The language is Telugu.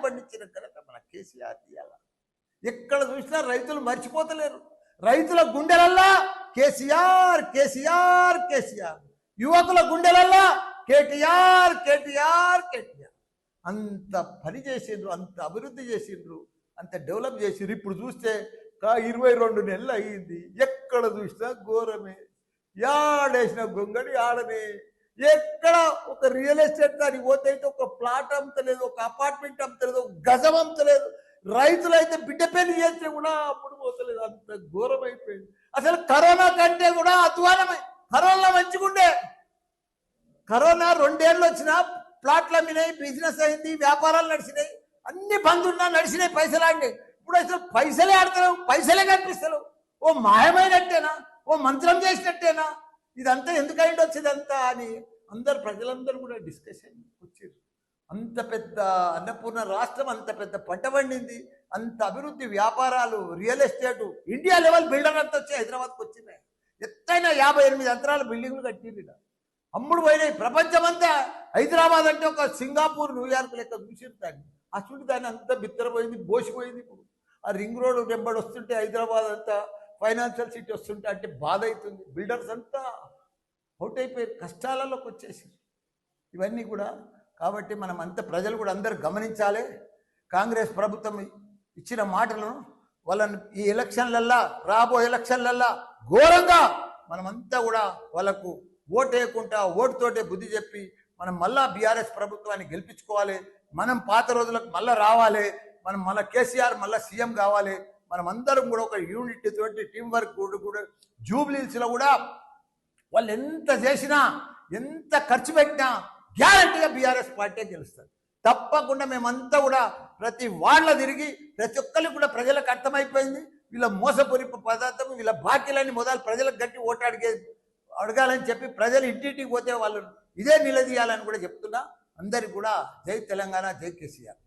పండించిన ఘనత మన కేసీఆర్ తీయాల. ఎక్కడ చూసినా రైతులు మర్చిపోతలేరు. రైతుల గుండెలల్లా కేసీఆర్ కేసీఆర్ కేసీఆర్, యువకుల గుండెలల్లా కేటీఆర్ కేటీఆర్ కేటీఆర్. అంత పని చేసిండ్రు, అంత అభివృద్ధి చేసిండ్రు, అంత డెవలప్ చేసిండ్రు. ఇప్పుడు చూస్తే 22 నెలలు అయ్యింది, ఎక్కడ చూసినా ఘోరమే. యాడేసిన గొంగడి ఆడనే. ఎక్కడ ఒక రియల్ ఎస్టేట్ దానికి పోతే అయితే ఒక ప్లాట్ అమ్మతలేదు, ఒక అపార్ట్మెంట్ అమ్మతలేదు, ఒక గజం అమ్మతలేదు. రైతులైతే బిడ్డ పెళ్లి చేస్తే కూడా అప్పుడు పోతలేదు. అంత ఘోరం అయిపోయింది. అసలు కరోనా కంటే కూడా అధ్వానమై, కరోనా మంచిగుండే. కరోనా 2 ఏళ్ళు వచ్చినా ప్లాట్లు అమ్మినాయి, బిజినెస్ అయింది, వ్యాపారాలు నడిచినాయి, అన్ని బంద్ ఉన్నా నడిచినాయి, పైసలు ఆడినాయి. ఇప్పుడు అసలు పైసలే ఆడతలేవు, పైసలే కనిపిస్తలేవు. ఓ మాయమైనట్టేనా, ఓ మంత్రం చేసినట్టేనా, ఇదంతా ఎందుకైంది వచ్చేదంతా అని అందరు ప్రజలందరూ కూడా డిస్కషన్ వచ్చారు. అంత పెద్ద అన్నపూర్ణ రాష్ట్రం, అంత పెద్ద పంట పండింది, అంత అభివృద్ధి, వ్యాపారాలు, real estate, India level builder అంతా వచ్చి హైదరాబాద్కి వచ్చినాయి. ఎత్తైన 58 అంతరాల బిల్డింగ్లు కట్టింది. అమ్ముడు పోయినాయి. ప్రపంచమంతా హైదరాబాద్ అంటే ఒక సింగపూర్, న్యూయార్క్ లెక్క చూసింది దాన్ని. అసలు దాన్ని అంతా బిత్తరపోయింది, బోసిపోయింది. ఇప్పుడు ఆ రింగ్ రోడ్ వెంబడి వస్తుంటే హైదరాబాద్ అంతా ఫైనాన్షియల్ సిటీ వస్తుంటే అంటే బాధ అవుతుంది. బిల్డర్స్ అంతా అవుట్ అయిపోయారు, కష్టాలలోకి వచ్చేసారు. ఇవన్నీ కూడా కాబట్టి మనం అంత ప్రజలు కూడా అందరూ గమనించాలి. కాంగ్రెస్ ప్రభుత్వం ఇచ్చిన మాటలను వాళ్ళని ఈ ఎలక్షన్లల్లా, రాబోయే ఎలక్షన్లల్లా ఘోరంగా మనమంతా కూడా వాళ్ళకు ఓటు వేయకుండా ఓటుతోటే బుద్ధి చెప్పి మనం మళ్ళా బీఆర్ఎస్ ప్రభుత్వాన్ని గెలిపించుకోవాలి. మనం పాత రోజులకు మళ్ళీ రావాలి. మనం మళ్ళీ కేసీఆర్ మళ్ళీ సీఎం కావాలి. మనం అందరం కూడా ఒక యూనిట్ తోటి టీం వర్క్ కూడా జూబ్లీహిల్స్లో కూడా వాళ్ళు ఎంత చేసినా, ఎంత ఖర్చు పెట్టినా గ్యారంటీగా బీఆర్ఎస్ పార్టీ గెలుస్తుంది. తప్పకుండా మేమంతా కూడా ప్రతి వాళ్ళ తిరిగి ప్రతి ఒక్కరికి కూడా ప్రజలకు అర్థమైపోయింది. వీళ్ళ మోసపూరిత పదార్థం, వీళ్ళ బాకీలని మొదలు ప్రజలకు గట్టి ఓటు అడగాలని చెప్పి ప్రజలు ఇంటింటికి పోతే వాళ్ళు ఇదే నిలదీయాలని కూడా చెప్తున్నా. అందరికి కూడా జై తెలంగాణ, జై కేసీఆర్.